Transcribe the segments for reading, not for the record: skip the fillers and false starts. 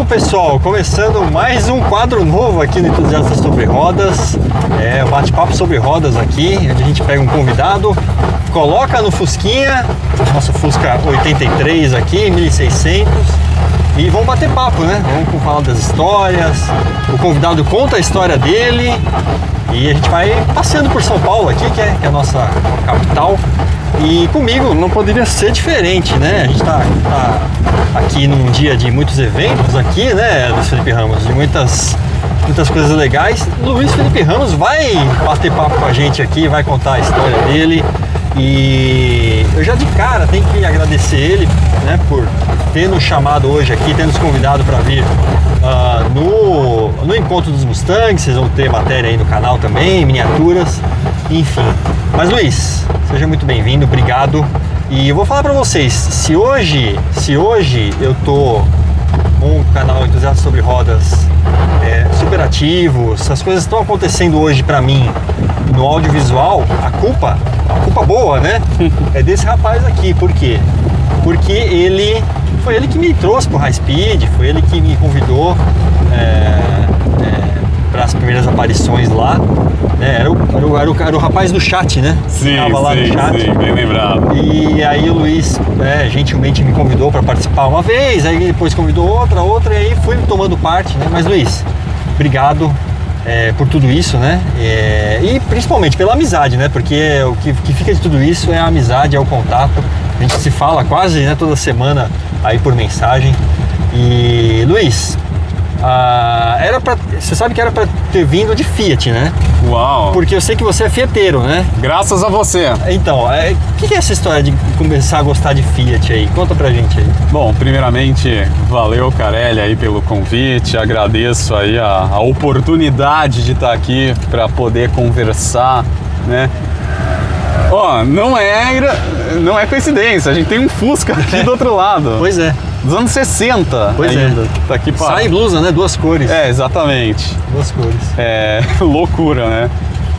pessoal, começando mais um quadro novo aqui no Entusiasta Sobre Rodas. Bate-papo sobre rodas aqui, onde a gente pega um convidado, coloca no Fusquinha, nosso Fusca 83 aqui, 1600, e vamos bater papo, né? Vamos falar das histórias, o convidado conta a história dele, e a gente vai passeando por São Paulo aqui, que é a nossa capital. E comigo não poderia ser diferente, né? A gente tá aqui num dia de muitos eventos aqui, né, Luiz Felipe Ramos? De muitas coisas legais. Luiz Felipe Ramos vai bater papo com a gente aqui, vai contar a história dele. E eu já de cara tenho que agradecer ele, né, por ter nos chamado hoje aqui, ter nos convidado para vir no Encontro dos Mustangs. Vocês vão ter matéria aí no canal também, miniaturas, enfim. Mas Luiz, seja muito bem-vindo, obrigado. E eu vou falar para vocês, se hoje eu tô com o canal Entusiasta Sobre Rodas super ativo, se as coisas estão acontecendo hoje para mim no audiovisual, a culpa boa, né? É desse rapaz aqui. Por quê? Porque foi ele que me trouxe pro High Speed, foi ele que me convidou para as primeiras aparições lá. Era o rapaz do chat, né? Sim, lá no chat. Sim, bem lembrado. E aí o Luiz gentilmente me convidou para participar uma vez, aí depois convidou outra, e aí fui tomando parte, né? Mas Luiz, obrigado por tudo isso, né? E principalmente pela amizade, né? Porque o que fica de tudo isso é a amizade, é o contato. A gente se fala quase, né, toda semana aí por mensagem. E Luiz, você sabe que era para ter vindo de Fiat, né? Uau! Porque eu sei que você é fieteiro, né? Graças a você! Então, o que é essa história de começar a gostar de Fiat aí? Conta pra gente aí. Bom, primeiramente, valeu, Carelli, aí pelo convite. Agradeço aí a oportunidade de estar aqui para poder conversar, né? Não é coincidência, a gente tem um Fusca aqui do outro lado. Pois é. Dos anos 60 pois ainda. É. Tá aqui para... Sai blusa, né? Duas cores. Exatamente. Duas cores. Loucura, né?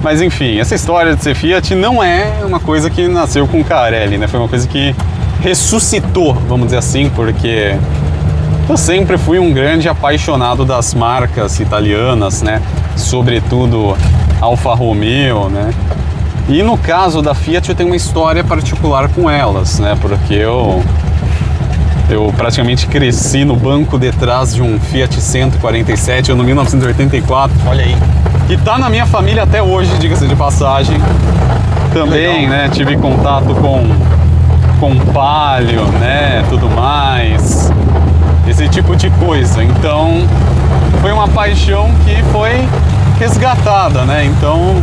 Mas enfim, essa história de ser Fiat não é uma coisa que nasceu com o Carelli, né? Foi uma coisa que ressuscitou, vamos dizer assim, porque eu sempre fui um grande apaixonado das marcas italianas, né? Sobretudo Alfa Romeo, né? E no caso da Fiat eu tenho uma história particular com elas, né? Porque eu praticamente cresci no banco de trás de um Fiat 147, ano 1984. Olha aí. Que tá na minha família até hoje, diga-se de passagem. Também, né, tive contato com Palio, né, tudo mais. Esse tipo de coisa. Então, foi uma paixão que foi resgatada, né? Então,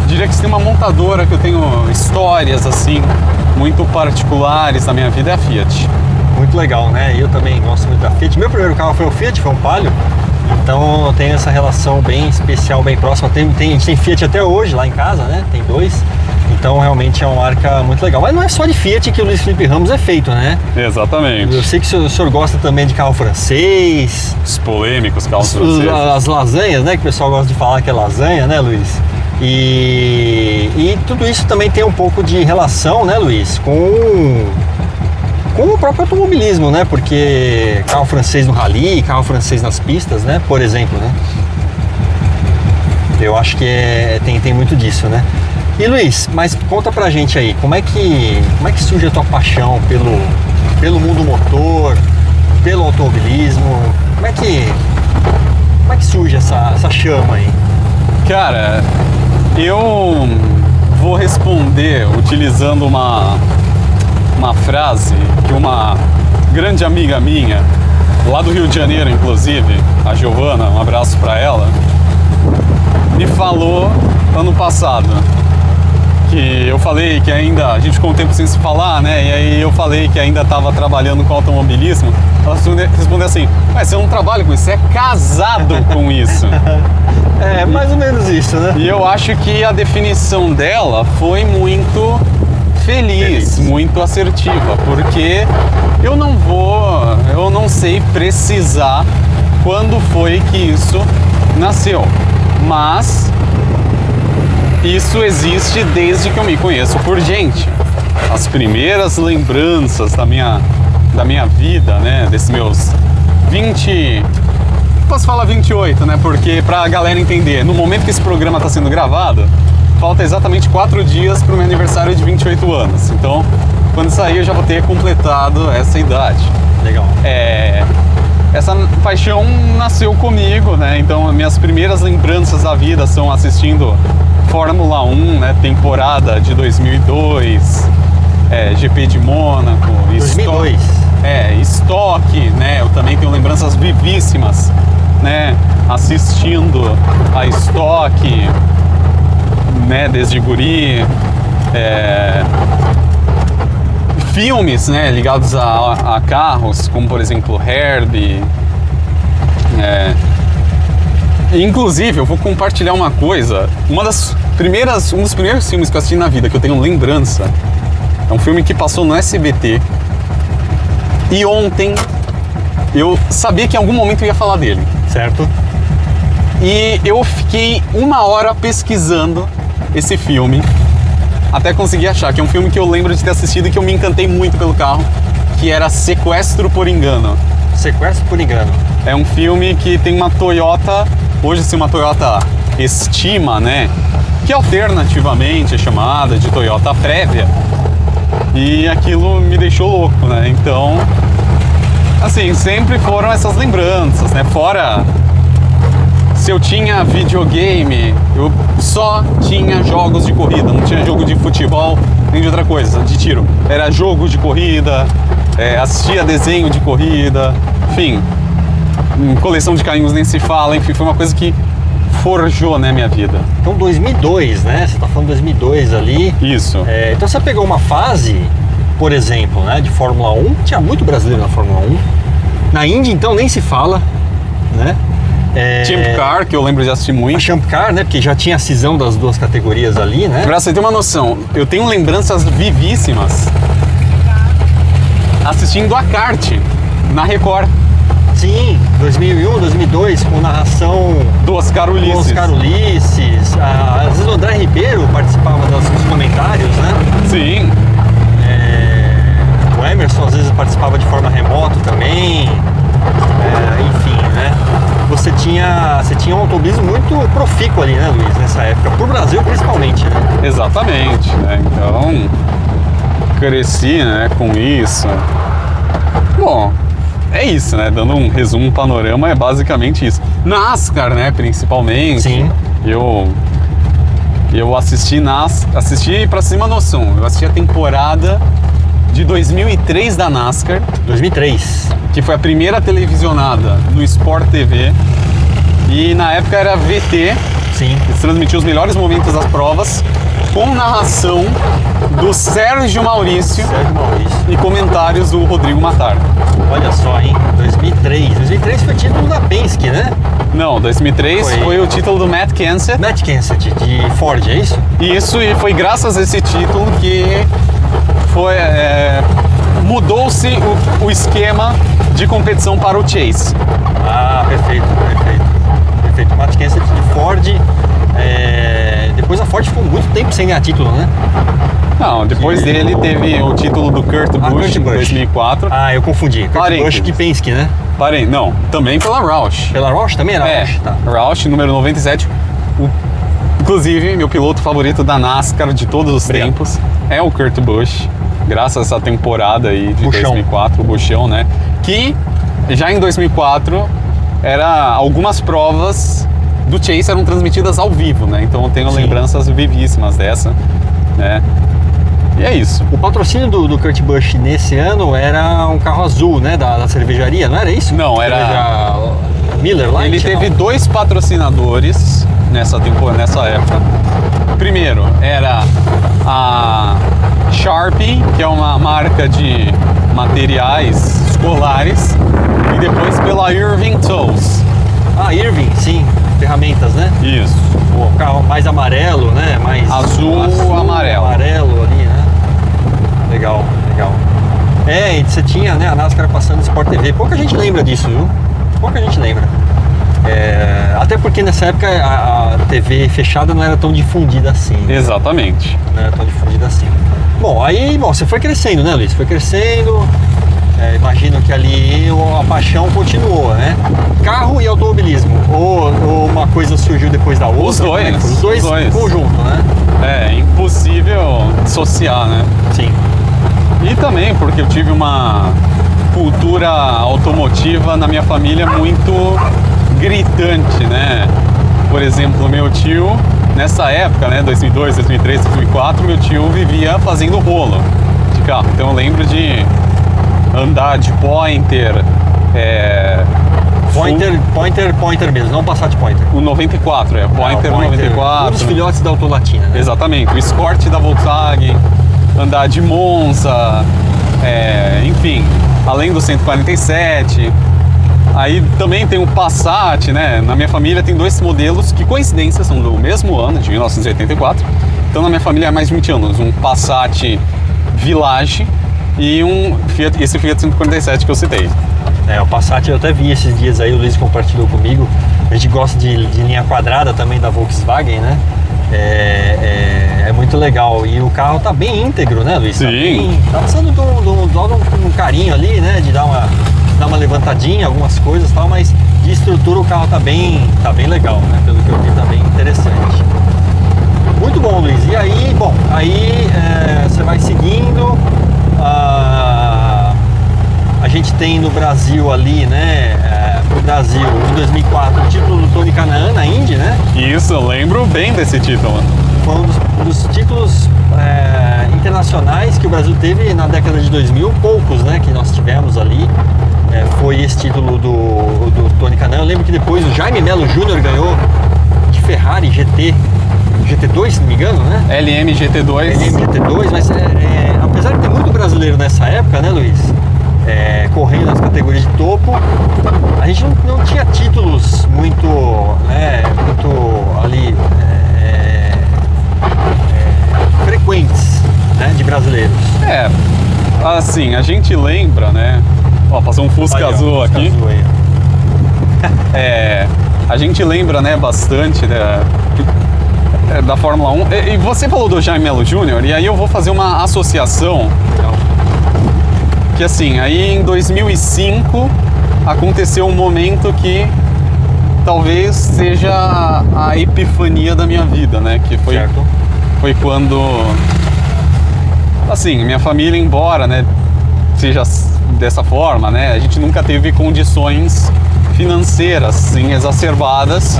diria que se tem uma montadora que eu tenho histórias, assim, muito particulares na minha vida, é a Fiat. Muito legal, né? Eu também gosto muito da Fiat. Meu primeiro carro foi um Fiat, foi um Palio. Então eu tenho essa relação bem especial, bem próxima. A gente tem Fiat até hoje lá em casa, né? Tem dois. Então realmente é uma marca muito legal. Mas não é só de Fiat que o Luiz Felipe Ramos é feito, né? Exatamente. Eu sei que o senhor gosta também de carro francês. Os polêmicos carros franceses. As lasanhas, né? Que o pessoal gosta de falar que é lasanha, né, Luiz? E tudo isso também tem um pouco de relação, né, Luiz? Com o próprio automobilismo, né? Porque carro francês no rally, carro francês nas pistas, né? Por exemplo, né? Eu acho que tem muito disso, né? E Luiz, mas conta pra gente aí, como é que surge a tua paixão pelo mundo motor, pelo automobilismo? Como é que surge essa chama aí? Cara, eu vou responder utilizando uma frase que uma grande amiga minha, lá do Rio de Janeiro inclusive, a Giovana, um abraço para ela, me falou ano passado. Que eu falei que ainda, a gente ficou um tempo sem se falar, né? E aí eu falei que ainda estava trabalhando com automobilismo. Ela respondeu assim: mas você não trabalha com isso, você é casado com isso. É mais ou menos isso, né? E eu acho que a definição dela foi muito feliz, muito assertiva, porque eu não sei precisar quando foi que isso nasceu, mas isso existe desde que eu me conheço por gente. As primeiras lembranças da minha vida, né, desses meus Posso falar 28, né? Porque pra galera entender, no momento que esse programa tá sendo gravado, falta exatamente 4 dias pro meu aniversário de 28 anos. Então, quando sair eu já vou ter completado essa idade. Legal. Essa paixão nasceu comigo, né? Então, minhas primeiras lembranças da vida são assistindo Fórmula 1, né? Temporada de 2002, GP de Mônaco, 2002. Stock, né? Eu também tenho lembranças vivíssimas, né? Assistindo a Stock, né? Desde guri. Filmes, né? Ligados a carros, como por exemplo Herbie. Inclusive, eu vou compartilhar uma coisa. Um dos primeiros filmes que eu assisti na vida, que eu tenho lembrança, é um filme que passou no SBT. E ontem eu sabia que em algum momento eu ia falar dele. Certo. E eu fiquei 1 hora pesquisando esse filme até conseguir achar, que é um filme que eu lembro de ter assistido e que eu me encantei muito pelo carro, que era Sequestro por Engano. Sequestro por Engano. É um filme que tem uma Toyota, hoje sim uma Toyota Estima, né? Que alternativamente é chamada de Toyota Prévia. E aquilo me deixou louco, né? Então, assim, sempre foram essas lembranças, né? Fora, se eu tinha videogame, eu só tinha jogos de corrida, não tinha jogo de futebol nem de outra coisa, de tiro. Era jogo de corrida, assistia desenho de corrida, enfim, coleção de carrinhos nem se fala, enfim, foi uma coisa que forjou, né, minha vida. Então 2002, né? Você tá falando 2002 ali. Isso. Então você pegou uma fase, por exemplo, né, de Fórmula 1, tinha muito brasileiro na Fórmula 1. Na Indy, então, nem se fala, né? Champ Car, que eu lembro de assistir muito. A Champ Car, né? Porque já tinha a cisão das duas categorias ali, né? Pra você ter uma noção, eu tenho lembranças vivíssimas assistindo a kart na Record. Sim, 2001, 2002, com narração Do Oscar Ulisses. do Oscar Ulisses. Às vezes o André Ribeiro participava dos comentários, né? Sim. O Emerson às vezes participava de forma remota também. Enfim, né? Você tinha um automobilismo muito profícuo ali, né, Luiz, nessa época. Pro Brasil, principalmente, né? Exatamente, né? Então, cresci, né, com isso. Bom, é isso, né? Dando um resumo, um panorama, é basicamente isso. NASCAR, né, principalmente. Sim. Eu assisti pra cima uma noção, eu assisti a temporada de 2003 da NASCAR. 2003. Que foi a primeira televisionada no Sport TV. E na época era VT. Sim. Eles transmitiam os melhores momentos das provas, com narração do Sérgio Maurício e comentários do Rodrigo Matar. Olha só, hein? 2003. 2003 foi título da Penske, né? Não, 2003 foi o título do Matt Kenseth. Matt Kenseth, de Ford, é isso? Isso, e foi graças a esse título que mudou-se o esquema de competição para o Chase. Ah, perfeito. O Matt Kenseth de Ford. Depois a Ford ficou muito tempo sem ganhar título, né? Não, depois dele teve o título do Kurt Busch em 2004. Ah, eu confundi. Kurt Busch de Penske, né? Não, também pela Roush. Pela Roush também era Roush? Tá. Roush, número 97. Inclusive, meu piloto favorito da NASCAR de todos os tempos é o Kurt Busch. Graças a essa temporada aí de 2004, o Buschão, né? Que já em 2004 algumas provas do Chase eram transmitidas ao vivo, né? Então eu tenho lembranças vivíssimas dessa, né? E é isso. O patrocínio do Kurt Busch nesse ano era um carro azul, né? Da cervejaria, não era isso? Não, era Miller Lite. Ele teve 2 patrocinadores nessa época. Primeiro era a Sharpie, que é uma marca de materiais escolares, e depois pela Irving Tools. Ah, Irving, sim. Ferramentas, né? Isso. O carro mais amarelo, né? Mais azul, amarelo. Amarelo ali, né? Legal. E você tinha, né, a NASCAR passando no Sport TV. Pouca gente lembra disso, viu? Pouca gente lembra. Até porque nessa época a TV fechada não era tão difundida assim. Exatamente. Não era tão difundida assim. Bom, você foi crescendo, né, Luiz? Foi crescendo. Imagino que ali a paixão continuou, né? Carro e automobilismo, ou uma coisa surgiu depois da outra? Os dois Em conjunto, né? É impossível dissociar, né? Sim. E também porque eu tive uma cultura automotiva na minha família muito gritante, né? Por exemplo, meu tio, nessa época, né, 2002, 2003, 2004, meu tio vivia fazendo rolo de carro. Então eu lembro de andar de Pointer, Pointer mesmo, não Passat Pointer. o 94, Pointer 94. Um dos filhotes da Autolatina, né? Exatamente, o Escort da Volkswagen, andar de Monza, enfim, além do 147. Aí também tem o Passat, né? Na minha família tem dois modelos que, coincidência, são do mesmo ano, de 1984. Então na minha família há mais de 20 anos, um Passat Village e esse Fiat 147 que eu citei. O Passat eu até vi esses dias aí, o Luiz compartilhou comigo. A gente gosta de linha quadrada também da Volkswagen, né? É muito legal. E o carro tá bem íntegro, né, Luiz? Sim. Tá precisando de um carinho ali, né? De dar uma levantadinha, algumas coisas e tal, mas de estrutura o carro tá bem legal, né? Pelo que eu vi, tá bem interessante. Muito bom, Luiz. E aí, você vai seguindo. A gente tem no Brasil ali, né? Pro Brasil, em 2004, o título do Tony Kanaan na Indy, né? Isso, eu lembro bem desse título. Foi um dos títulos internacionais que o Brasil teve na década de 2000, poucos, né? Que nós tivemos ali. Foi esse título do Tony Kanaan. Eu lembro que depois o Jaime Melo Jr. ganhou de Ferrari GT2, se não me engano, né? LM GT2. Mas apesar de ter muito brasileiro nessa época, né, Luiz? Correndo nas categorias de topo, a gente não tinha títulos muito ali frequentes, né, de brasileiros. Assim, a gente lembra, né? Ó, passou um Fusca azul aqui. Azul aí. A gente lembra, né, bastante da Fórmula 1. E você falou do Jaime Melo Jr., e aí eu vou fazer uma associação. Que assim, aí em 2005 aconteceu um momento que talvez seja a epifania da minha vida, né? Que foi quando, assim, minha família, embora, né, seja dessa forma, né? A gente nunca teve condições financeiras, assim, exacerbadas.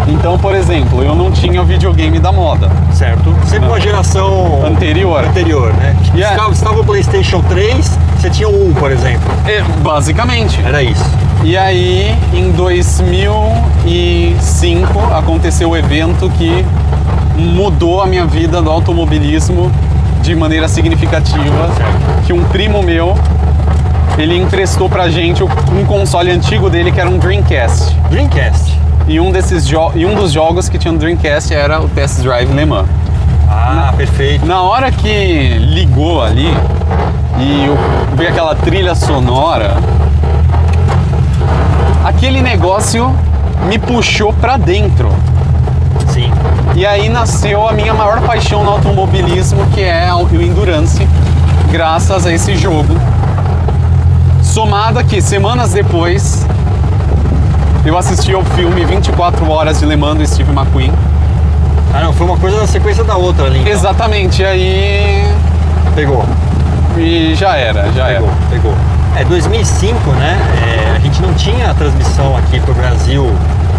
Então, por exemplo, eu não tinha o videogame da moda. Certo. Sempre uma geração anterior, né? Estava o PlayStation 3, você tinha o 1, por exemplo. Basicamente. Era isso. E aí, em 2005, aconteceu o evento que mudou a minha vida do automobilismo de maneira significativa. Certo. Que um primo meu, ele emprestou pra gente um console antigo dele que era um Dreamcast. E um dos jogos que tinha no Dreamcast era o Test Drive Le Mans. Perfeito. Na hora que ligou ali e eu vi aquela trilha sonora, aquele negócio me puxou pra dentro. Sim. E aí nasceu a minha maior paixão no automobilismo, que é o Endurance, graças a esse jogo. Somado aqui, semanas depois, eu assisti ao filme 24 Horas de Le Mans do Steve McQueen. Não, foi uma coisa na sequência da outra ali. Então. Exatamente, aí... Pegou. E já era. Pegou. 2005, né? A gente não tinha a transmissão aqui pro Brasil.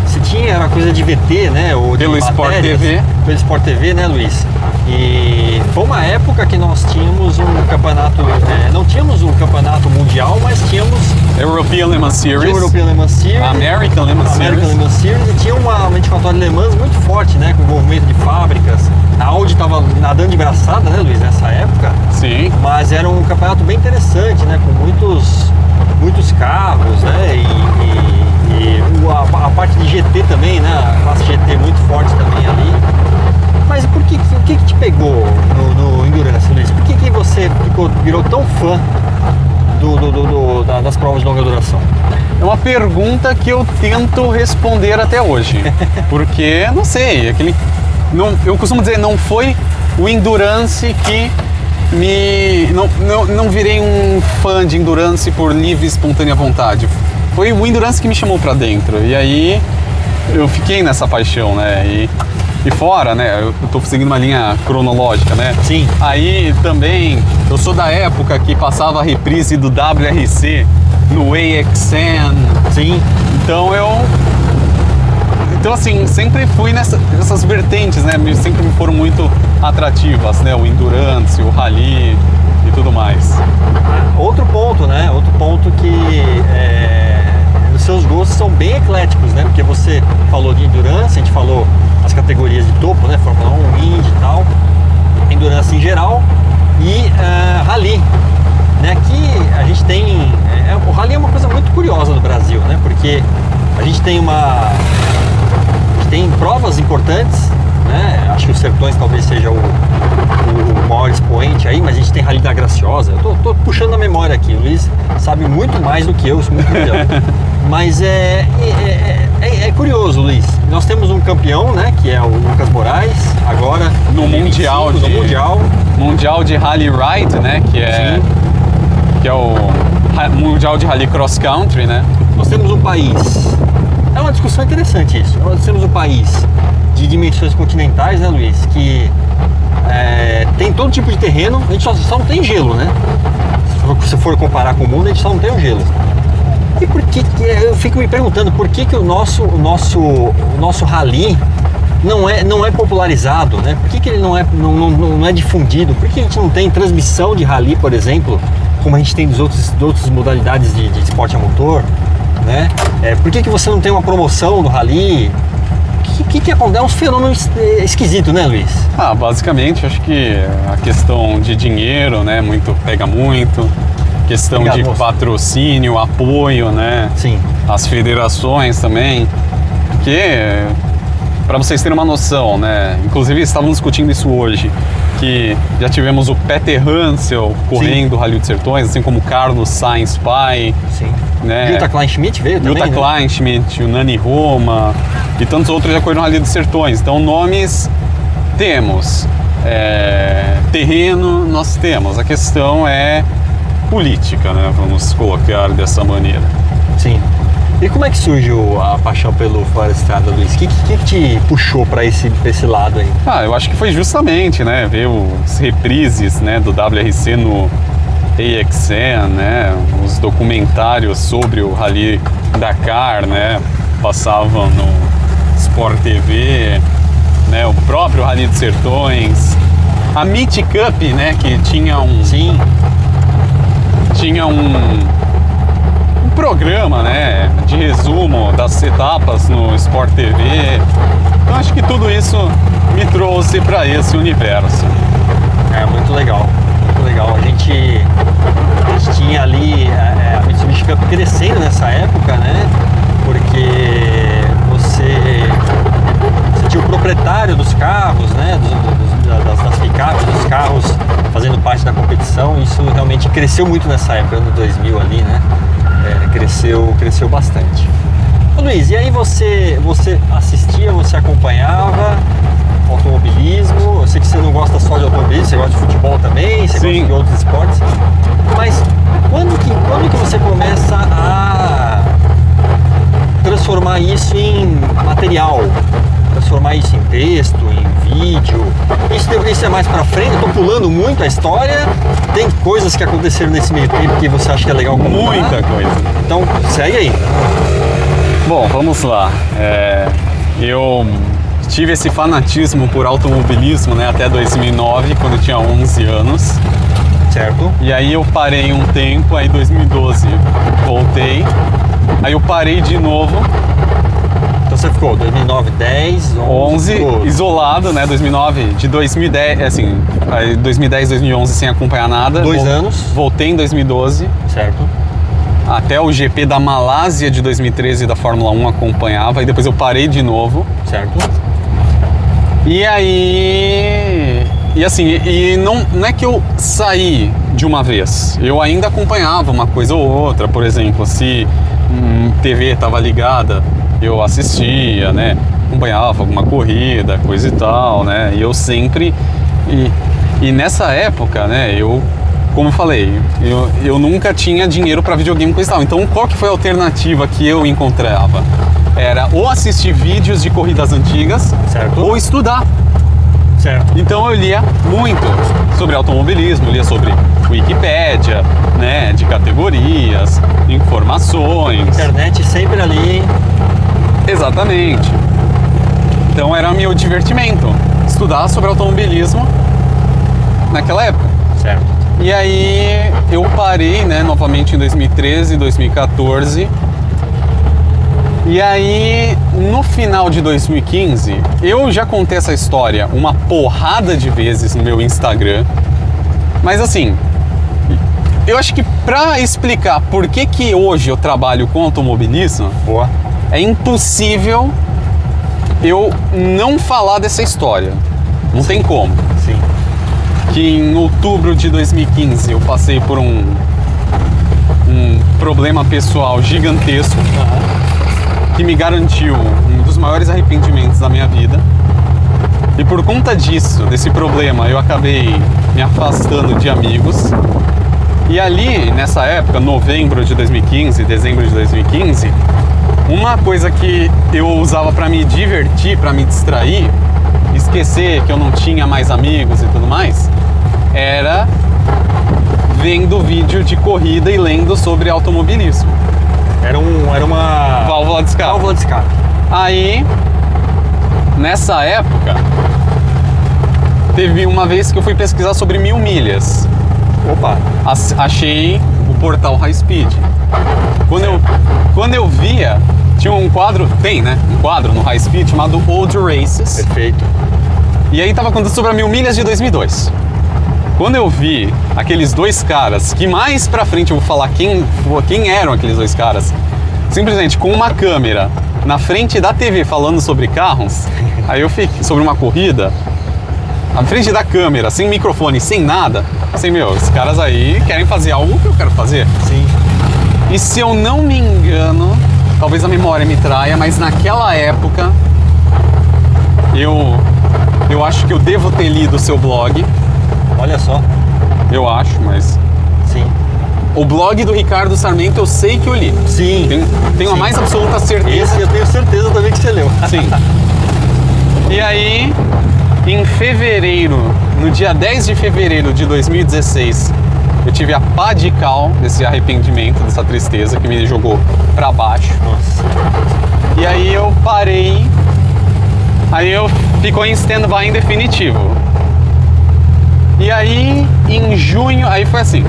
Se tinha, era coisa de VT, né? Ou de pelo Sport TV. Pelo Sport TV, né, Luiz? E foi uma época que nós tínhamos um campeonato... não tínhamos um campeonato mundial, mas tínhamos... European Le Mans Series. American Le Mans Series. E tinha uma 24 horas de Le Mans muito forte, né? Com envolvimento de fábricas. A Audi estava nadando de braçada, né, Luiz? Nessa época. Sim. Mas era um campeonato bem interessante, né? Com muitos carros, né? E a parte de GT também, né? A classe GT muito forte também ali. Mas o que te pegou no Endurance, Luiz? Por que você virou tão fã das provas de longa duração? É uma pergunta que eu tento responder até hoje. Porque, não sei, eu costumo dizer, não foi o Endurance que não virei um fã de endurance por livre e espontânea vontade. Foi o endurance que me chamou pra dentro. E aí eu fiquei nessa paixão, né? E fora, né? Eu tô seguindo uma linha cronológica, né? Sim. Aí também, eu sou da época que passava a reprise do WRC no AXN. Sim. Então assim, sempre fui nessas vertentes, né? Sempre me foram muito atrativas, né? O endurance, o rally e tudo mais. Outro ponto, né? Outro ponto que os seus gostos são bem ecléticos, né? Porque você falou de endurance, a gente falou as categorias de topo, né? Fórmula 1, Indy e tal, endurance em geral e rally. Né? Aqui a gente tem... o rally é uma coisa muito curiosa no Brasil, né? Porque a gente tem tem provas importantes, né? Acho que os Sertões talvez seja o maior expoente aí, mas a gente tem Rally da Graciosa. Eu tô puxando a memória aqui, o Luiz sabe muito mais do que eu, sou muito melhor. Mas é curioso, Luiz. Nós temos um campeão, né? Que é o Lucas Moraes, agora no Mundial de Rally Ride, né? Que é o Mundial de Rally Cross Country, né? Nós temos um país... É uma discussão interessante isso. Nós temos um país de dimensões continentais, né, Luiz? Que tem todo tipo de terreno, a gente só não tem gelo, né? Se for comparar com o mundo, a gente só não tem o gelo. E por que eu fico me perguntando por que o nosso rally não é popularizado, né? Por que ele não é difundido? Por que a gente não tem transmissão de rally, por exemplo, como a gente tem de outras modalidades de esporte a motor, né? Por que você não tem uma promoção no rally? O que acontece? É um fenômeno esquisito, né, Luiz? Basicamente, acho que a questão de dinheiro, né, pega muito. Questão de patrocínio, apoio, né? Sim. As federações também. Porque, para vocês terem uma noção, né? Inclusive, estávamos discutindo isso hoje, que já tivemos o Peter Hansel correndo o Rally dos Sertões, assim como o Carlos Sainz Pai. Sim. Né? Jutta Kleinschmidt veio também, Jutta Kleinschmidt, o Nani Roma e tantos outros já correram no Rally dos Sertões. Então, nomes temos. Terreno nós temos. A questão é política, né? Vamos colocar dessa maneira. Sim. E como é que surgiu a paixão pelo Fora Estrada, Luiz? O que te puxou para esse lado aí? Eu acho que foi justamente, né? Ver os reprises, né, do WRC no AXN, né? Os documentários sobre o Rally Dakar, né? Passavam no Sport TV, né? O próprio Rally dos Sertões. A Meet Cup, né? Que tinha um... Sim. Tinha um programa, né, de resumo das etapas no Sport TV. Então acho que tudo isso me trouxe para esse universo. Muito legal, muito legal. A gente tinha ali a Mitsubishi Cup crescendo nessa época, né, porque você tinha o proprietário dos carros, né, das picapes, dos carros fazendo parte da competição. Isso realmente cresceu muito nessa época, ano 2000 ali, né? Cresceu bastante. Ô, Luiz, e aí você assistia, você acompanhava automobilismo? Eu sei que você não gosta só de automobilismo, você gosta de futebol também, você gosta de outros esportes. Mas quando que você começa a transformar isso em material? Transformar isso em texto, em vídeo? Isso é mais pra frente? Eu tô pulando muito a história. Tem coisas que aconteceram nesse meio tempo que você acha que é legal contar? Muita coisa. Então, segue aí. Bom, vamos lá. Eu tive esse fanatismo por automobilismo, né, até 2009, quando eu tinha 11 anos. Certo. E aí eu parei um tempo, aí em 2012 voltei. Aí eu parei de novo. Então você ficou 2009, 10, 11 ficou... isolado, né? 2009, de 2010, assim, 2010, 2011 sem acompanhar nada. 2 anos. Voltei em 2012. Certo. Até o GP da Malásia de 2013 da Fórmula 1 acompanhava, e depois eu parei de novo. Certo. E aí... E assim, não é que eu saí de uma vez. Eu ainda acompanhava uma coisa ou outra. Por exemplo, se TV estava ligada, eu assistia, né? Acompanhava alguma corrida, coisa e tal, né? E eu sempre... E nessa época, né, como eu falei, eu nunca tinha dinheiro para videogame com tal. Então, qual que foi a alternativa que eu encontrava? Era ou assistir vídeos de corridas antigas, Certo. ou estudar. Certo. Então eu lia muito sobre automobilismo, lia sobre Wikipédia, né, de categorias, informações. Internet sempre ali. Exatamente. Então era meu divertimento, estudar sobre automobilismo naquela época. Certo. E aí eu parei, né, novamente em 2013, 2014. E aí, no final de 2015, eu já contei essa história uma porrada de vezes no meu Instagram. Mas assim, eu acho que pra explicar por que hoje eu trabalho com automobilismo, Boa. é impossível eu não falar dessa história. Não tem como. Sim. Que em outubro de 2015 eu passei por um problema pessoal gigantesco que me garantiu um dos maiores arrependimentos da minha vida. E por conta disso, desse problema, eu acabei me afastando de amigos. E ali, nessa época, novembro de 2015, dezembro de 2015, uma coisa que eu usava para me divertir, para me distrair, esquecer que eu não tinha mais amigos e tudo mais, era vendo vídeo de corrida e lendo sobre automobilismo. Era uma Válvula de escape. válvula de escape. Aí, nessa época, teve uma vez que eu fui pesquisar sobre 1000 milhas. Opa. Achei o portal High Speed. Quando eu via, tinha um quadro, tem, né? Um quadro no High Speed chamado Old Races. Perfeito. E aí tava contando sobre a 1000 milhas de 2002. Quando eu vi aqueles dois caras, que mais pra frente eu vou falar quem eram aqueles dois caras, simplesmente com uma câmera na frente da TV falando sobre carros, aí eu fiquei sobre uma corrida, na frente da câmera, sem microfone, sem nada, assim, meu, esses caras aí querem fazer algo que eu quero fazer. Sim. E se eu não me engano, talvez a memória me traia, mas naquela época eu acho que eu devo ter lido o seu blog. Olha só. Eu acho, mas Sim. o blog do Ricardo Sarmento eu sei que eu li. Sim. Tenho a Sim. mais absoluta certeza. Esse eu tenho certeza também que você leu. Sim. E aí, em fevereiro, no dia 10 de fevereiro de 2016, eu tive a pá de cal desse arrependimento, dessa tristeza que me jogou pra baixo. Nossa. E aí eu parei, aí eu ficou em stand-by em definitivo. E aí, em junho, aí foi assim.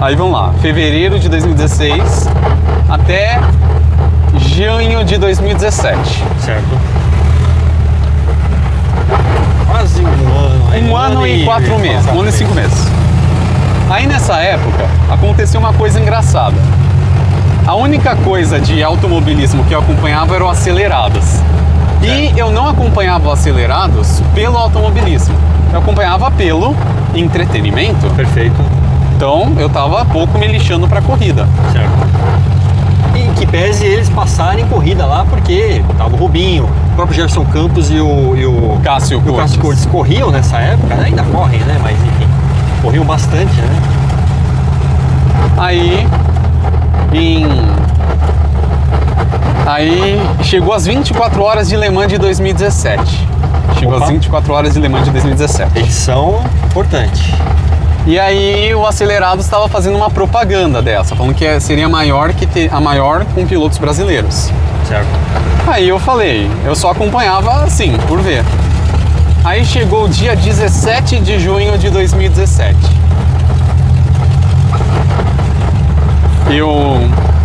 Aí vamos lá, fevereiro de 2016 até junho de 2017. Certo. Quase um ano. Aí, Um ano e 4 meses, um ano e 5 meses. Aí nessa época, aconteceu uma coisa engraçada. A única coisa de automobilismo que eu acompanhava eram aceleradas. E eu não acompanhava acelerados pelo automobilismo. Eu acompanhava pelo entretenimento. Perfeito. Então eu tava pouco me lixando pra corrida. Certo. E que pese eles passarem corrida lá, porque tava o Rubinho, o próprio Gerson Campos e o Cássio Cortes. Cortes corriam nessa época, né? Ainda correm, né? Mas enfim, corriam bastante, né? Aí chegou às 24 horas de Le Mans de 2017. Chegou Opa. às 24 horas de Le Mans de 2017. Edição importante. E aí o Acelerados estava fazendo uma propaganda dessa, falando que seria maior a maior com pilotos brasileiros. Certo. Aí eu falei, eu só acompanhava assim, por ver. Aí chegou o dia 17 de junho de 2017.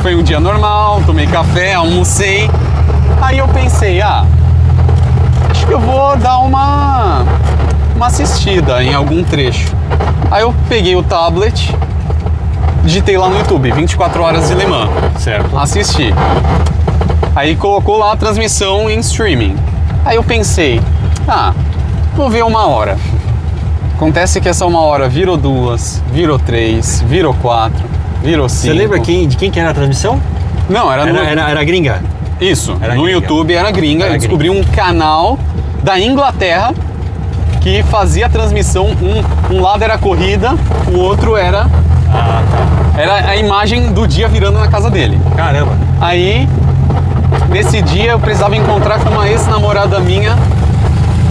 Foi um dia normal, tomei café, almocei. Aí eu pensei, acho que eu vou dar uma assistida em algum trecho. Aí eu peguei o tablet, digitei lá no YouTube, 24 horas de Le Mans. Certo. Assisti. Aí colocou lá a transmissão em streaming. Aí eu pensei, vou ver 1 hora. Acontece que essa 1 hora virou 2, virou 3, virou 4, virou 5. Você lembra de quem que era a transmissão? Não, Era gringa? Isso, Era no gringa. YouTube era gringa. Era Eu descobri um canal da Inglaterra que fazia a transmissão, um lado era corrida, o outro era a imagem do dia virando na casa dele. Caramba. Aí, nesse dia eu precisava encontrar com uma ex-namorada minha.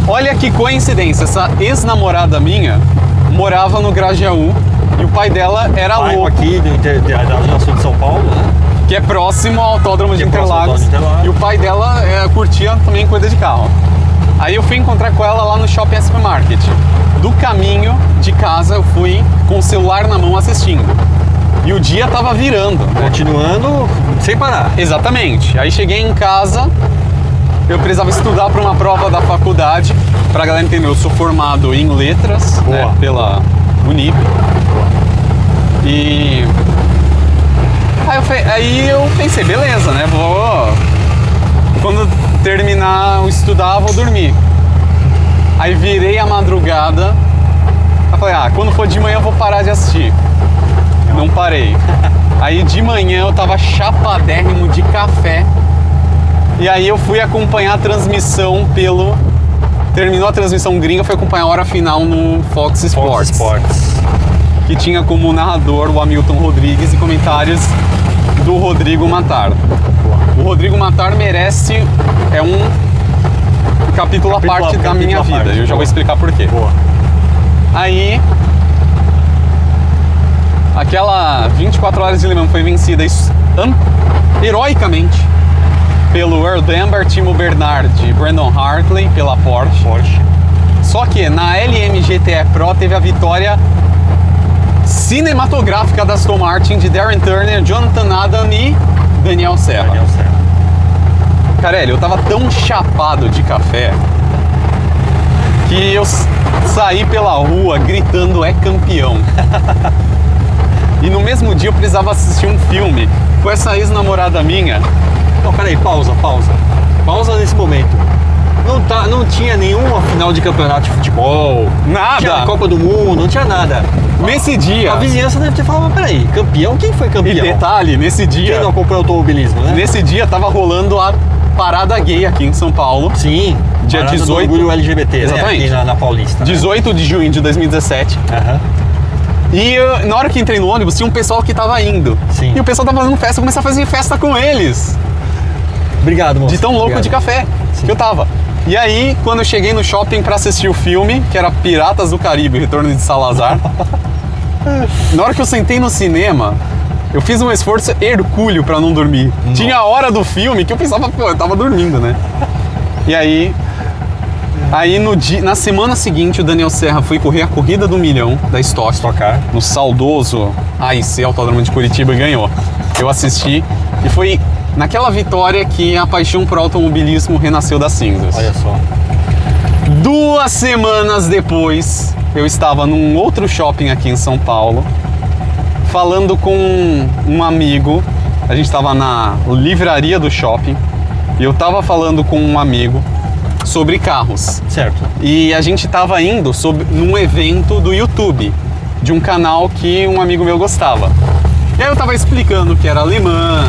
Olha que coincidência, essa ex-namorada minha morava no Grajaú e o pai dela era Bairro louco, aqui da Zona Sul de São Paulo, né? que é próximo ao Autódromo de Que é próximo ao Interlagos. Autódromo de Interlagos. E o pai dela curtia também coisa de carro. Aí eu fui encontrar com ela lá no Shopping SP Market. Do caminho de casa eu fui com o celular na mão assistindo. E o dia tava virando, né? Continuando sem parar. Exatamente. Aí cheguei em casa, eu precisava estudar para uma prova da faculdade. Pra galera entender, eu sou formado em letras, né, Boa. pela Unip. E aí eu pensei, beleza, né? Quando terminar o estudar, vou dormir. Aí virei a madrugada. Aí falei, quando for de manhã eu vou parar de assistir. Não parei. Aí de manhã eu tava chapadérrimo de café. E aí eu fui acompanhar a transmissão Terminou a transmissão gringa, fui acompanhar a hora final no Fox Sports. Que tinha como narrador o Hamilton Rodrigues e comentários do Rodrigo Matar. O Rodrigo Matar merece, um capítulo à parte da minha vida. Eu já vou explicar por quê. Boa. Aí, aquela 24 horas de Le Mans foi vencida heroicamente pelo Earl Dunbar, Timo Bernard e Brandon Hartley pela Porsche. Só que na LMGTE Pro teve a vitória cinematográfica da Aston Martin de Darren Turner, Jonathan Adam e Daniel Serra. Carelli, eu tava tão chapado de café que eu saí pela rua gritando "é campeão". E no mesmo dia eu precisava assistir um filme com essa ex-namorada minha. Não, peraí, pausa. Pausa nesse momento. Não tinha nenhuma final de campeonato de futebol. Nada. Não tinha Copa do Mundo, não tinha nada. Nesse dia. A vizinhança deve ter falado, mas peraí, campeão? Quem foi campeão? E detalhe, nesse dia. Quem não acompanhou o automobilismo, né? Nesse dia tava rolando a parada gay aqui em São Paulo. Sim. Dia Parada 18. do orgulho LGBT, Exatamente. né? Aqui na Paulista. 18 de junho de 2017. Aham. E na hora que entrei no ônibus, tinha um pessoal que tava indo. Sim. E o pessoal tava fazendo festa, eu comecei a fazer festa com eles. Obrigado, moço. De tão louco Obrigado. de café que eu tava. E aí, quando eu cheguei no shopping pra assistir o filme, que era Piratas do Caribe, Retorno de Salazar, na hora que eu sentei no cinema, eu fiz um esforço hercúleo pra não dormir. Tinha a hora do filme que eu pensava, eu tava dormindo, né? E aí na semana seguinte, o Daniel Serra foi correr a corrida do milhão da Stock Car. no saudoso AIC, Autódromo de Curitiba, e ganhou. Eu assisti e foi naquela vitória que a paixão por automobilismo renasceu das cinzas. Olha só. 2 semanas depois, eu estava num outro shopping aqui em São Paulo, falando com um amigo. A gente estava na livraria do shopping e eu estava falando com um amigo sobre carros. Certo. E a gente estava indo num evento do YouTube, de um canal que um amigo meu gostava. E aí eu estava explicando que era alemã.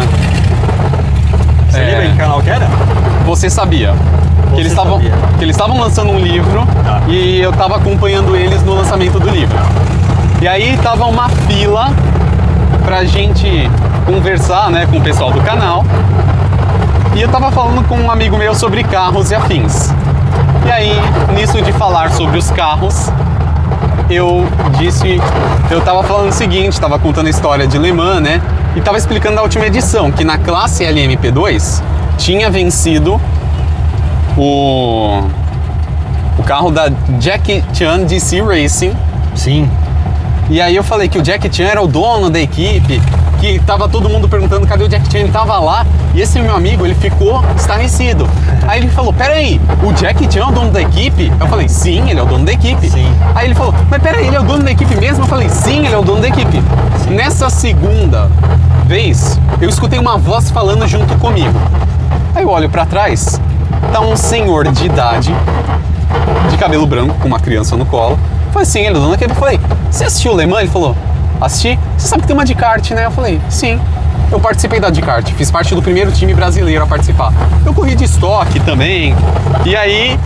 Você lembra que canal que era? Você sabia. Que eles estavam lançando um livro e eu estava acompanhando eles no lançamento do livro. E aí tava uma fila pra gente conversar, né, com o pessoal do canal. E eu tava falando com um amigo meu sobre carros e afins. E aí, nisso de falar sobre os carros, eu tava falando o seguinte, tava contando a história de Le Mans, né? E tava explicando a última edição, que na classe LMP2 tinha vencido o carro da Jackie Chan DC Racing. Sim. E aí eu falei que o Jackie Chan era o dono da equipe, que tava todo mundo perguntando cadê o Jackie Chan, ele tava lá, e esse meu amigo, ele ficou estarrecido. Aí ele falou, peraí, o Jackie Chan é o dono da equipe? Eu falei, sim, ele é o dono da equipe. Sim. Aí ele falou, mas peraí, ele é o dono da equipe mesmo? Eu falei, sim, ele é o dono da equipe. Sim. Nessa segunda vez, eu escutei uma voz falando junto comigo. Aí eu olho pra trás, tá um senhor de idade, de cabelo branco, com uma criança no colo. Eu falei, sim, ele é o dono da equipe. Eu falei, você assistiu o Le Mans? Ele falou, assisti. Você sabe que tem uma de kart, né? Eu falei, sim. eu participei da Dicart, fiz parte do primeiro time brasileiro a participar. Eu corri de estoque também. E aí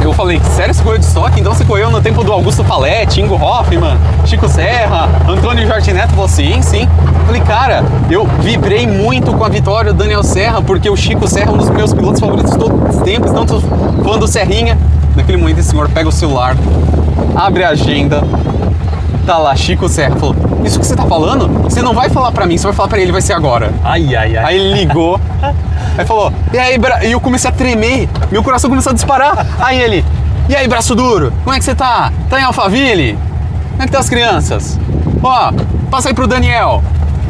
eu falei, sério, você correu de estoque? Então você correu no tempo do Augusto Paletti, Ingo Hoffmann, Chico Serra, Antônio Jorge Neto? Falei, sim. Falei, cara, eu vibrei muito com a vitória do Daniel Serra, porque o Chico Serra é um dos meus pilotos favoritos de todos os tempos, então tô falando do Serrinha. Naquele momento esse senhor pega o celular, abre a agenda, tá lá, Chico Serra, falou, isso que você tá falando, você não vai falar pra mim, você vai falar pra ele, vai ser agora. Ai. Aí ele ligou, aí falou, e eu comecei a tremer, meu coração começou a disparar. Aí ele, e aí, braço duro, como é que você tá? Tá em Alphaville? Como é que tá as crianças? Ó, passa aí pro Daniel.